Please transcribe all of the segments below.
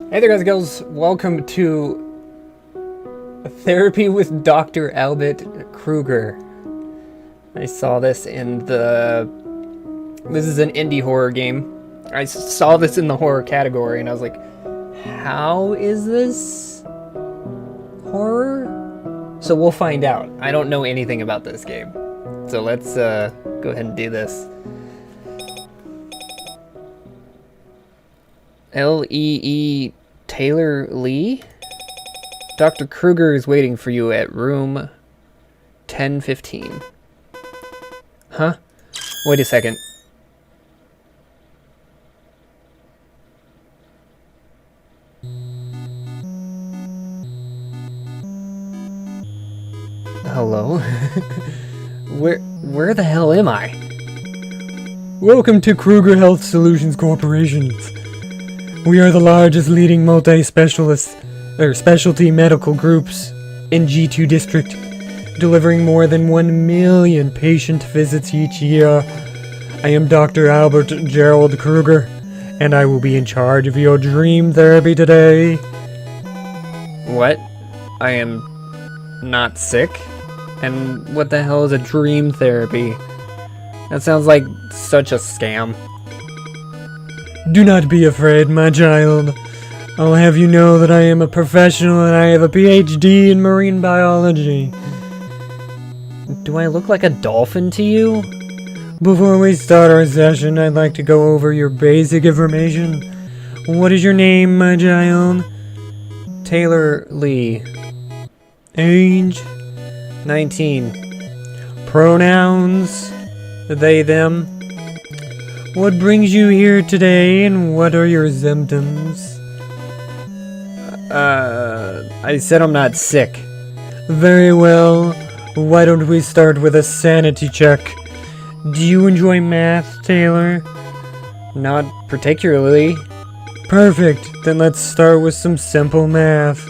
Hey there guys and girls, welcome to Therapy with Dr. Albert Krueger. I saw this in this is an indie horror game. I saw this in the horror category and I was like, how is this horror? So we'll find out. I don't know anything about this game. So let's go ahead and do this. L.E.E. Taylor Lee? Dr. Krueger is waiting for you at room 1015. Huh? Wait a second. Hello? Where the hell am I? Welcome to Krueger Health Solutions Corporation. We are the largest leading specialty medical groups in G2 District, delivering more than 1 million patient visits each year. I am Dr. Albert Gerald Krueger, and I will be in charge of your dream therapy today. What? I am not sick? And what the hell is a dream therapy? That sounds like such a scam. Do not be afraid, my child. I'll have you know that I am a professional and I have a PhD in marine biology. Do I look like a dolphin to you? Before we start our session, I'd like to go over your basic information. What is your name, my child? Taylor Lee. Age? 19. Pronouns? They, them? What brings you here today, and what are your symptoms? I said I'm not sick. Very well. Why don't we start with a sanity check? Do you enjoy math, Taylor? Not particularly. Perfect. Then let's start with some simple math.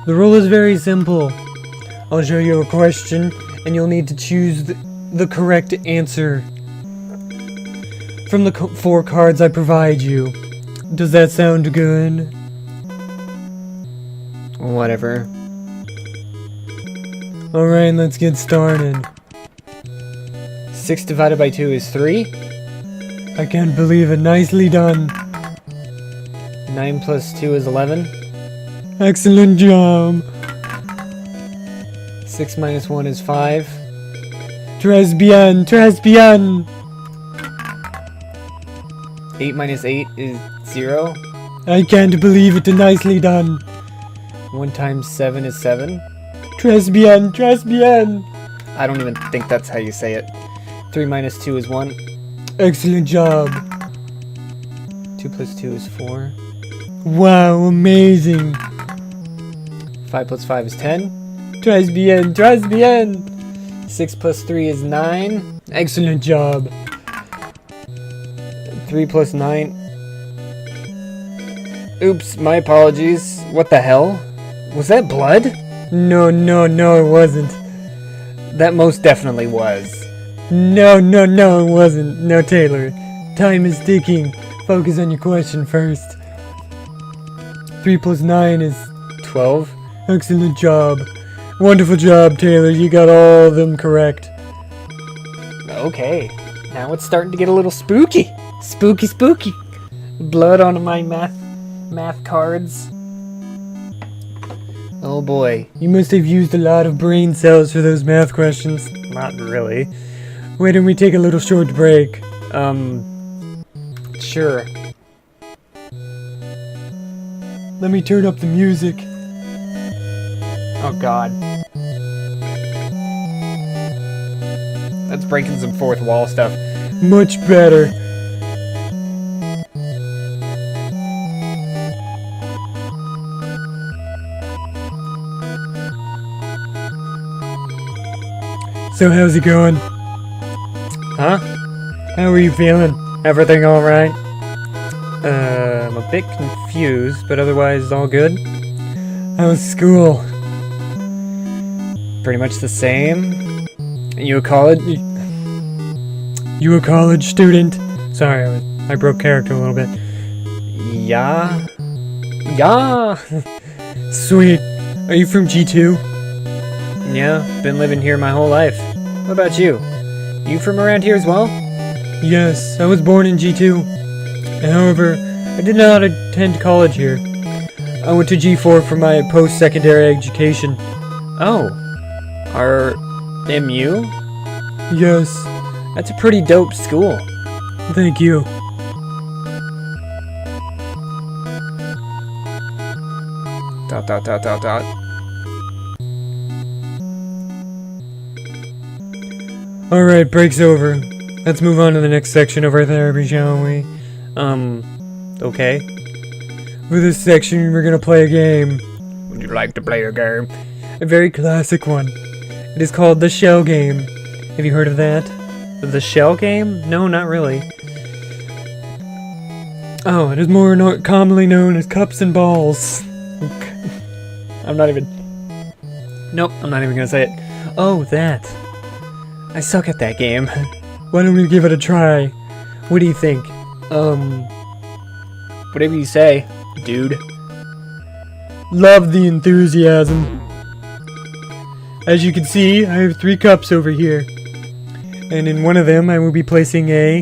The rule is very simple. I'll show you a question, and you'll need to choose the correct answer from the 4 cards I provide you. Does that sound good? Whatever. Alright, let's get started. 6 divided by 2 is 3. I can't believe it. Nicely done. 9 plus 2 is 11. Excellent job. 6 minus 1 is 5. Très bien, très bien. 8 minus 8 is 0. I can't believe it. Nicely done. 1 times 7 is 7. Très bien, très bien. I don't even think that's how you say it. 3 minus 2 is 1. Excellent job. 2 plus 2 is 4. Wow, amazing. 5 plus 5 is 10. Très bien, très bien. 6 plus 3 is 9. Excellent job. 3 plus 9. Oops, my apologies. What the hell? Was that blood? No, it wasn't. That most definitely was. No, it wasn't. No, Taylor. Time is ticking. Focus on your question first. 3 plus 9 is 12. Excellent job. Wonderful job, Taylor. You got all of them correct. Okay. Now it's starting to get a little spooky. Spooky. Blood on my math cards. Oh boy. You must have used a lot of brain cells for those math questions. Not really. Why don't we take a little short break? Sure. Let me turn up the music. Oh god. That's breaking some fourth wall stuff. Much better. So how's it going? Huh? How are you feeling? Everything alright? I'm a bit confused, but otherwise all good. How's school? Pretty much the same. You a college? You a college student? Sorry, I broke character a little bit. Yeah. Yeah. Sweet. Are you from G2? Yeah, been living here my whole life. What about you? You from around here as well? Yes, I was born in G2. However, I did not attend college here. I went to G4 for my post-secondary education. Oh. RMU? Yes, That's a pretty dope school. thank you. Dot dot dot dot dot. Alright, break's over. Let's move on to the next section of our therapy, shall we? Okay. For this section, we're gonna play a game. Would you like to play a game? A very classic one. It is called the Shell Game. Have you heard of that? The shell game? No, not really. Oh, it is more commonly known as Cups and Balls. I'm not even... Nope, I'm not even gonna say it. Oh, that. I suck at that game. Why don't we give it a try? What do you think? Whatever you say, dude. Love the enthusiasm. As you can see, I have 3 cups over here. And in one of them, I will be placing a...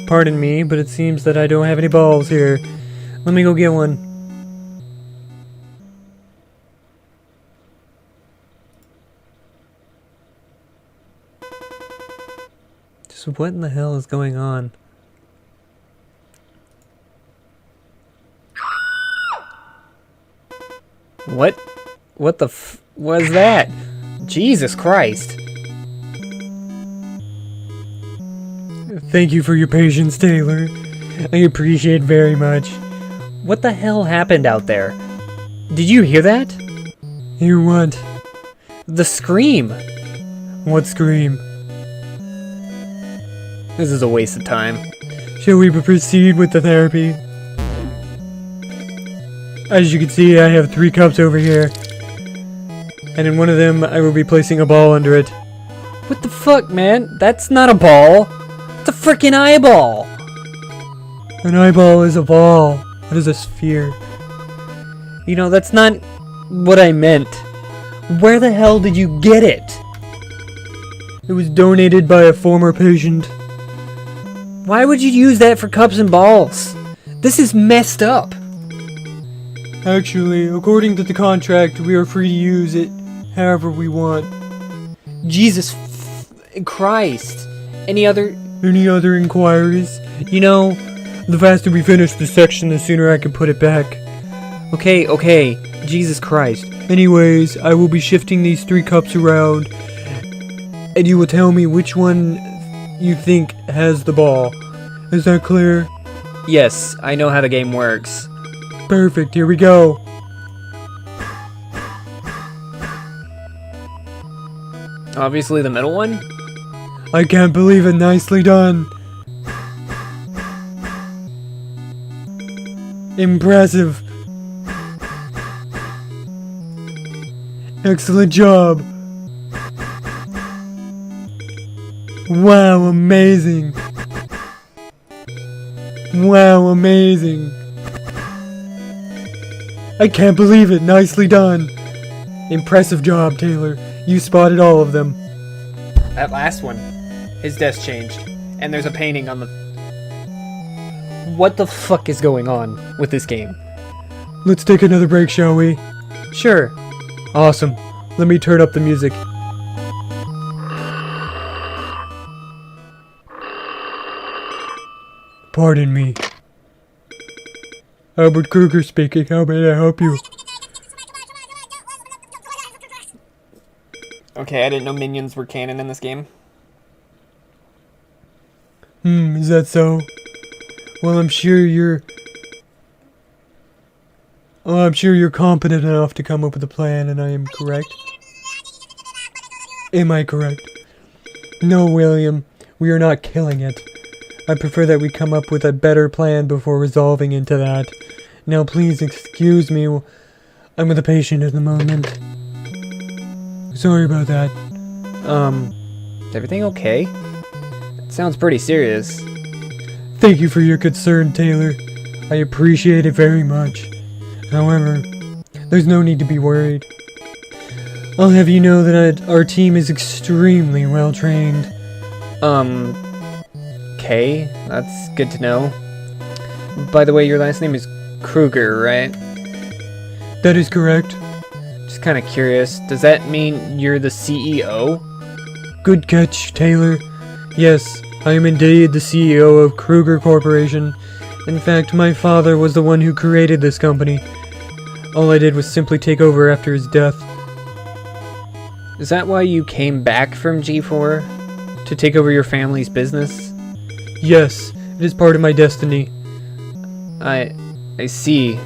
Pardon me, but it seems that I don't have any balls here. Let me go get one. Just what in the hell is going on? What the was that? Jesus Christ. Thank you for your patience, Taylor. I appreciate it very much. What the hell happened out there? Did you hear that? Hear what? The scream. What scream? This is a waste of time. Shall we proceed with the therapy? As you can see, I have 3 cups over here. And in one of them, I will be placing a ball under it. What the fuck, man? That's not a ball. It's a freaking eyeball. An eyeball is a ball. What is a sphere? You know, that's not what I meant. Where the hell did you get it? It was donated by a former patient. Why would you use that for cups and balls? This is messed up. Actually, according to the contract, we are free to use it however we want. Jesus Christ. Any other inquiries? You know, the faster we finish this section, the sooner I can put it back. Okay. Jesus Christ. Anyways, I will be shifting these 3 cups around, and you will tell me which one you think has the ball. Is that clear? Yes, I know how the game works. Perfect, here we go. Obviously the middle one? I can't believe it, nicely done. Impressive. Excellent job. Wow, amazing. Wow, amazing. I can't believe it, nicely done. Impressive job, Taylor. You spotted all of them. That last one. His desk changed. And there's a painting on the... What the fuck is going on with this game? Let's take another break, shall we? Sure. Awesome. Let me turn up the music. Pardon me. Albert Krueger speaking. How may I help you? Okay, I didn't know minions were canon in this game. Is that so? Well, I'm sure you're competent enough to come up with a plan, and I am correct. Am I correct? No, William. We are not killing it. I prefer that we come up with a better plan before resolving into that. Now, please excuse me. I'm with a patient at the moment. Sorry about that. Is everything okay? It sounds pretty serious. Thank you for your concern, Taylor. I appreciate it very much. However, there's no need to be worried. I'll have you know that our team is extremely well trained. Okay, that's good to know. By the way, your last name is Krueger, right? That is correct. Just kind of curious, does that mean you're the CEO? Good catch, Taylor. Yes, I am indeed the CEO of Krueger Corporation. In fact, my father was the one who created this company. All I did was simply take over after his death. Is that why you came back from G4? To take over your family's business? Yes, it is part of my destiny. I see.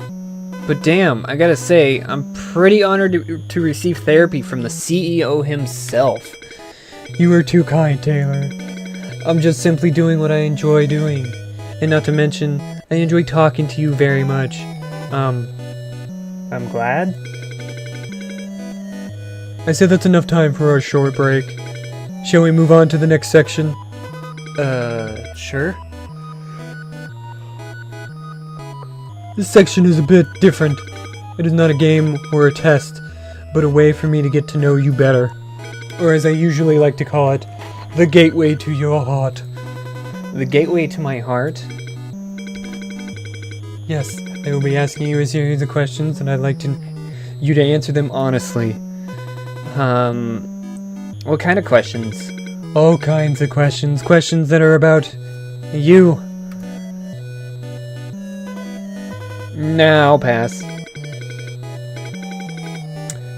But damn, I gotta say, I'm pretty honored to receive therapy from the CEO himself. You are too kind, Taylor. I'm just simply doing what I enjoy doing. And not to mention, I enjoy talking to you very much. I'm glad. I said that's enough time for our short break. Shall we move on to the next section? Sure. This section is a bit different. It is not a game or a test, but a way for me to get to know you better. Or as I usually like to call it, the gateway to your heart. The gateway to my heart? Yes, I will be asking you a series of questions, and I'd like you to answer them honestly. What kind of questions? All kinds of questions. Questions that are about you. Nah, I'll pass.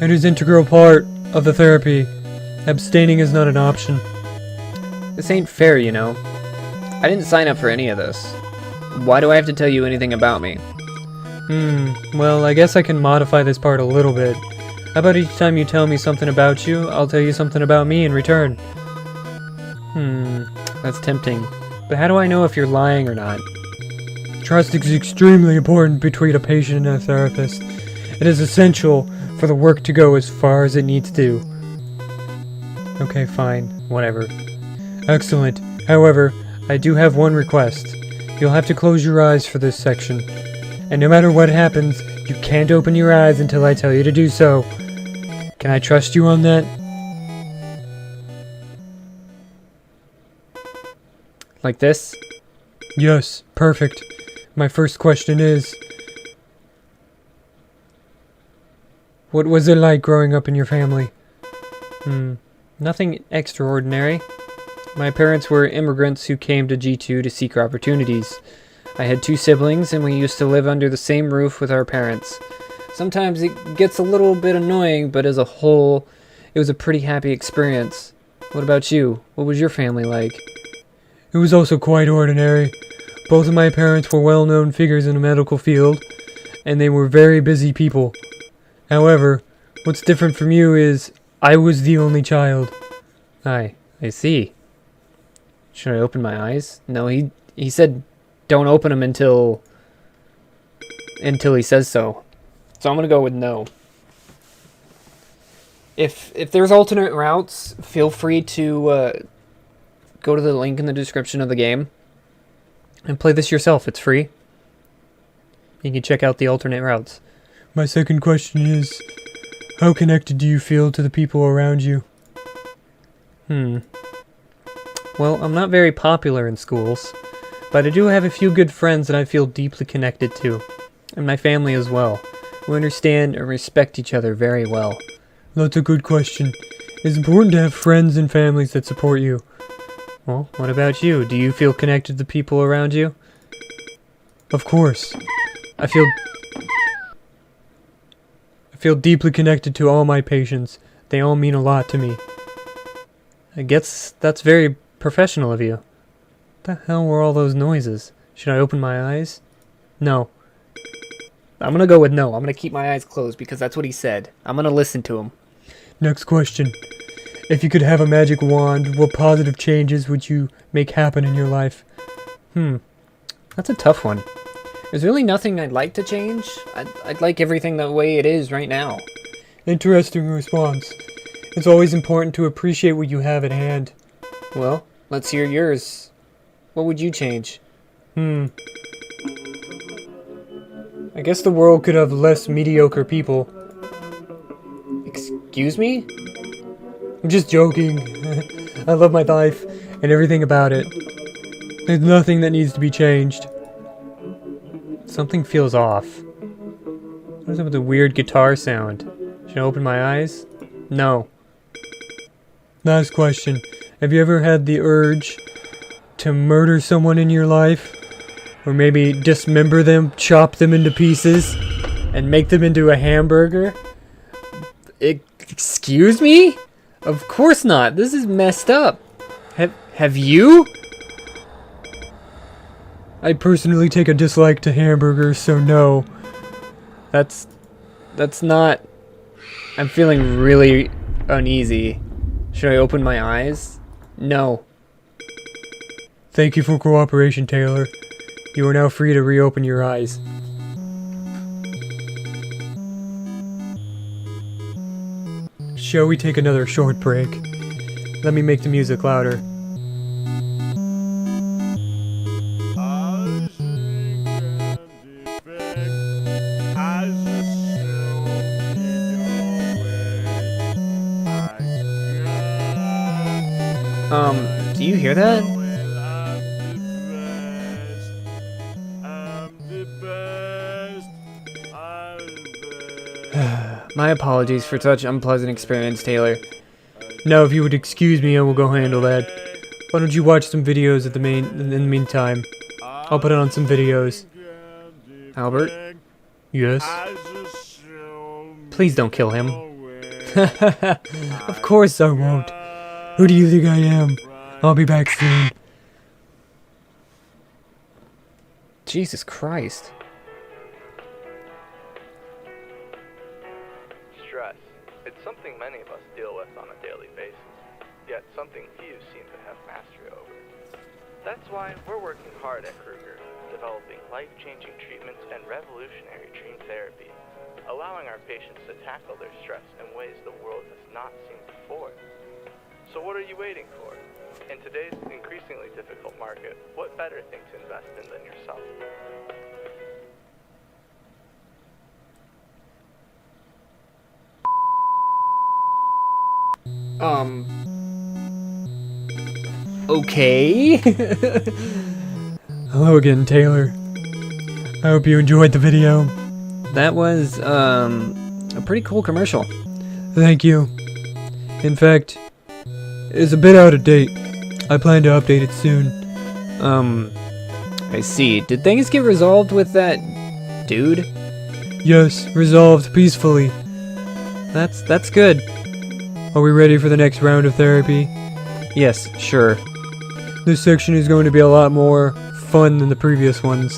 It is integral part of the therapy. Abstaining is not an option. This ain't fair, you know. I didn't sign up for any of this. Why do I have to tell you anything about me? Well, I guess I can modify this part a little bit. How about each time you tell me something about you, I'll tell you something about me in return? That's tempting. But how do I know if you're lying or not? Trust is extremely important between a patient and a therapist. It is essential for the work to go as far as it needs to. Okay, fine. Whatever. Excellent. However, I do have one request. You'll have to close your eyes for this section. And no matter what happens, you can't open your eyes until I tell you to do so. Can I trust you on that? Like this? Yes, perfect. My first question is, what was it like growing up in your family? Nothing extraordinary. My parents were immigrants who came to G2 to seek opportunities. I had 2 siblings, and we used to live under the same roof with our parents. Sometimes it gets a little bit annoying, but as a whole, it was a pretty happy experience. What about you? What was your family like? It was also quite ordinary. Both of my parents were well-known figures in the medical field, and they were very busy people. However, what's different from you is I was the only child. I see. Should I open my eyes? No, he said don't open them until he says so. So I'm gonna go with no. If there's alternate routes, feel free to go to the link in the description of the game and play this yourself. It's free. You can check out the alternate routes. My second question is, how connected do you feel to the people around you? Well, I'm not very popular in schools, but I do have a few good friends that I feel deeply connected to, and my family as well. We understand and respect each other very well. That's a good question. It's important to have friends and families that support you. Well, what about you? Do you feel connected to the people around you? Of course. I feel deeply connected to all my patients. They all mean a lot to me. I guess that's very professional of you. What the hell were all those noises? Should I open my eyes? No. I'm gonna go with no. I'm gonna keep my eyes closed because that's what he said. I'm gonna listen to him. Next question. If you could have a magic wand, what positive changes would you make happen in your life? That's a tough one. There's really nothing I'd like to change. I'd like everything the way it is right now. Interesting response. It's always important to appreciate what you have at hand. Well, let's hear yours. What would you change? I guess the world could have less mediocre people. Excuse me? I'm just joking. I love my life and everything about it. There's nothing that needs to be changed. Something feels off. What is up with the weird guitar sound? Should I open my eyes? No. Last question. Have you ever had the urge to murder someone in your life? Or maybe dismember them, chop them into pieces, and make them into a hamburger? Excuse me? Of course not. This is messed up. Have you? I personally take a dislike to hamburgers, so no. That's not... I'm feeling really uneasy. Should I open my eyes? No. Thank you for cooperation, Taylor. You are now free to reopen your eyes. Shall we take another short break? Let me make the music louder. Do you hear that? My apologies for such unpleasant experience, Taylor. Now, if you would excuse me, I will go handle that. Why don't you watch some videos in the meantime? I'll put on some videos. Albert? Yes? Please don't kill him. Of course I won't. Who do you think I am? I'll be back soon. Jesus Christ. Stress. It's something many of us deal with on a daily basis, yet something few seem to have mastery over. That's why we're working hard at Krueger, developing life-changing treatments and revolutionary dream therapy, allowing our patients to tackle their stress in ways the world has not seen before. So what are you waiting for? In today's increasingly difficult market, what better thing to invest in than yourself? Okay. Hello again, Taylor. I hope you enjoyed the video. That was, a pretty cool commercial. Thank you. In fact, it's a bit out of date. I plan to update it soon. I see. Did things get resolved with that dude? Yes, resolved peacefully. That's good. Are we ready for the next round of therapy? Yes, sure. This section is going to be a lot more fun than the previous ones.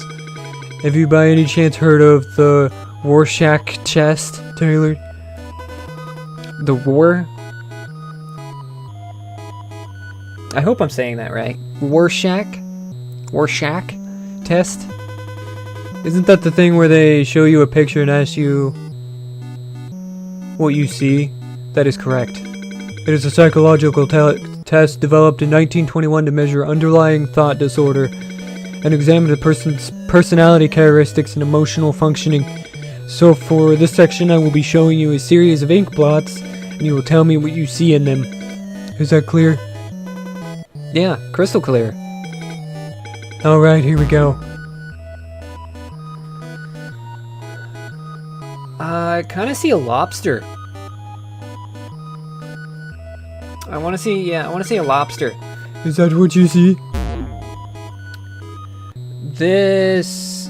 Have you by any chance heard of the Rorschach test, Taylor? The war? I hope I'm saying that right. Rorschach test? Isn't that the thing where they show you a picture and ask you what you see? That is correct. It is a psychological test developed in 1921 to measure underlying thought disorder and examine a person's personality characteristics and emotional functioning. So for this section, I will be showing you a series of ink blots, and you will tell me what you see in them. Is that clear? Yeah, crystal clear. Alright, here we go. I kind of see a lobster. I want to see a lobster. Is that what you see? This...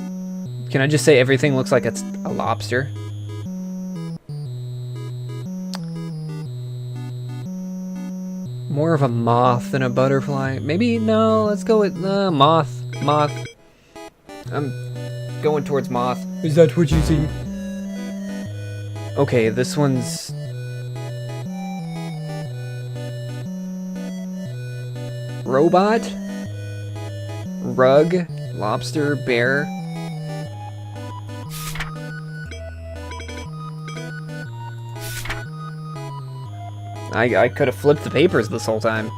Can I just say everything looks like it's a lobster? More of a moth than a butterfly. Maybe, no, let's go with moth. Moth. I'm going towards moth. Is that what you see? Okay, this one's... Robot? Rug? Lobster? Bear? I could have flipped the papers this whole time.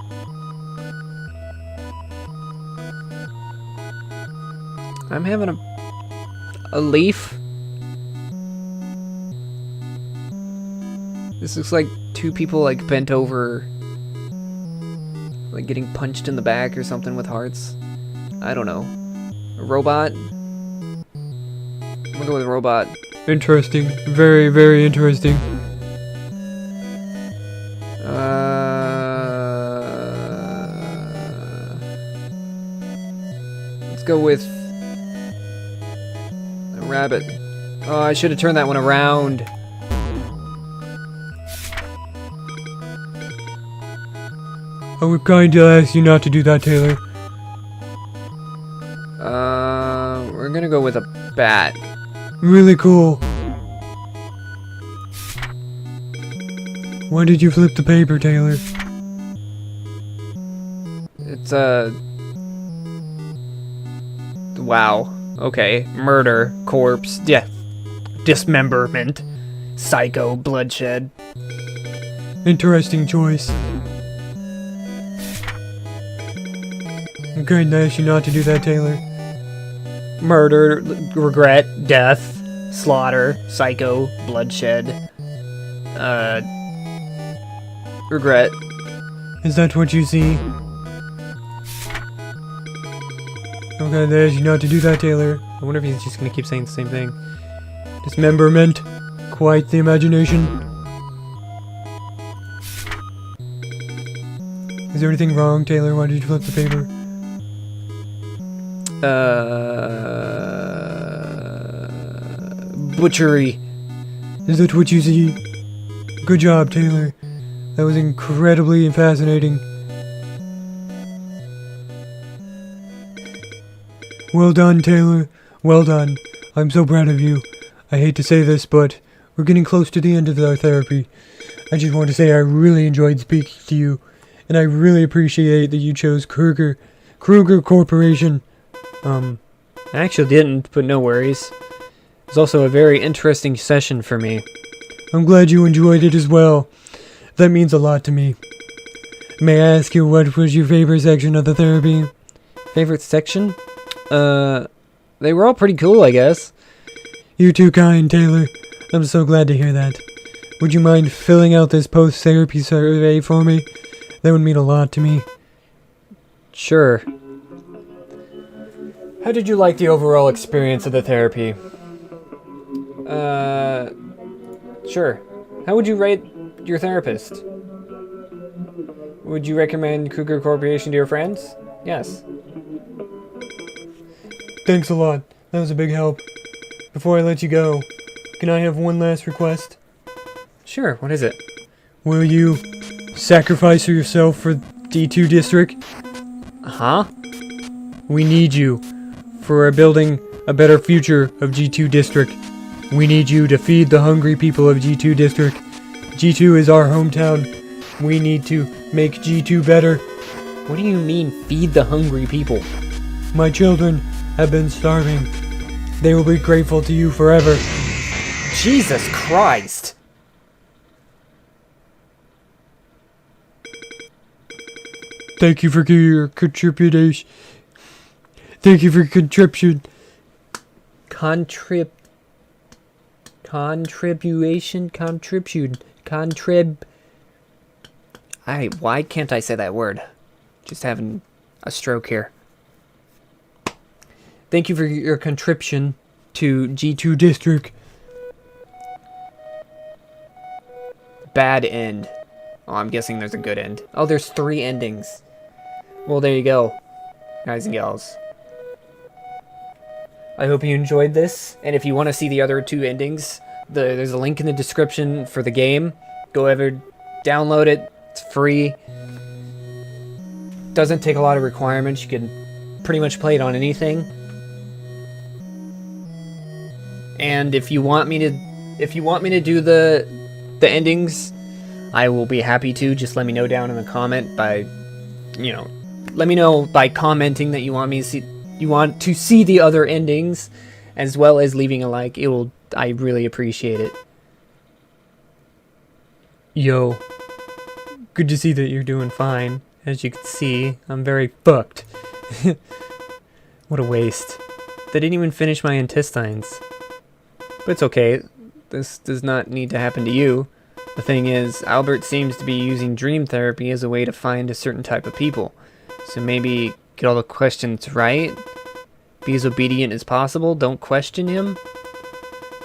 I'm having a leaf. This looks like two people like bent over, like getting punched in the back or something with hearts. I don't know. A robot? I'm gonna go with a robot. Interesting. Very, very interesting. Let's go with a rabbit. Oh, I should have turned that one around. I would kindly ask you not to do that, Taylor. We're gonna go with a bat. Really cool. Why did you flip the paper, Taylor? It's wow. Okay. Murder, corpse, death, dismemberment, psycho, bloodshed. Interesting choice. I'm kindly ask you not to do that, Taylor. Murder, regret, death, slaughter, psycho, bloodshed, regret. Is that what you see? I'm kindly ask you not to do that, Taylor. I wonder if he's just gonna keep saying the same thing. Dismemberment. Quite the imagination. Is there anything wrong, Taylor? Why did you flip the paper? Butchery. Is that what you see? Good job, Taylor. That was incredibly fascinating. Well done, Taylor. Well done. I'm so proud of you. I hate to say this, but we're getting close to the end of our therapy. I just want to say I really enjoyed speaking to you, and I really appreciate that you chose Krueger Corporation. I actually didn't, but no worries. It was also a very interesting session for me. I'm glad you enjoyed it as well. That means a lot to me. May I ask you what was your favorite section of the therapy? Favorite section? They were all pretty cool, I guess. You're too kind, Taylor. I'm so glad to hear that. Would you mind filling out this post-therapy survey for me? That would mean a lot to me. Sure. How did you like the overall experience of the therapy? Sure. How would you rate your therapist? Would you recommend Krueger Corporation to your friends? Yes. Thanks a lot. That was a big help. Before I let you go, can I have one last request? Sure, what is it? Will you sacrifice yourself for D2 District? Huh? We need you for building a better future of G2 District. We need you to feed the hungry people of G2 District. G2 is our hometown. We need to make G2 better. What do you mean, feed the hungry people? My children have been starving. They will be grateful to you forever. Jesus Christ! Thank you for your contribution. Thank you for your contribution. Why can't I say that word? Just having a stroke here. Thank you for your contribution to G2 District. Bad end. Oh, I'm guessing there's a good end. Oh, there's 3 endings. Well, there you go, guys and gals. I hope you enjoyed this, and if you want to see the other 2 endings, there's a link in the description for the game. Go ever download it. It's free. Doesn't take a lot of requirements. You can pretty much play it on anything. And if you want me to do the endings, I will be happy to. Just let me know down in the comment by, let me know by commenting that you want to see the other endings, as well as leaving a like. I really appreciate it. Yo, good to see that you're doing fine. As you can see, I'm very fucked. What a waste. They didn't even finish my intestines. But it's okay. This does not need to happen to you. The thing is, Albert seems to be using dream therapy as a way to find a certain type of people. So maybe get all the questions right, be as obedient as possible, don't question him.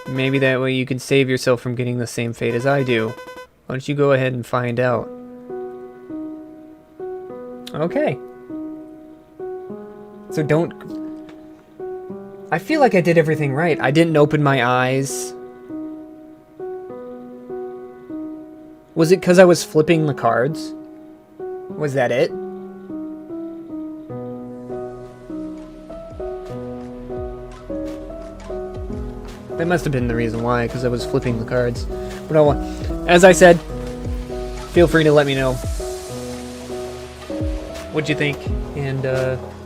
Maybe that way you can save yourself from getting the same fate as I do. Why don't you go ahead and find out? Okay. So don't... I feel like I did everything right. I didn't open my eyes. Was it because I was flipping the cards? Was that it? That must have been the reason why, because I was flipping the cards. But oh well. As I said, feel free to let me know what you think, and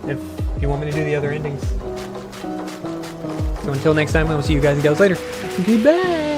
if you want me to do the other endings. So until next time, I will see you guys and gals later. Goodbye!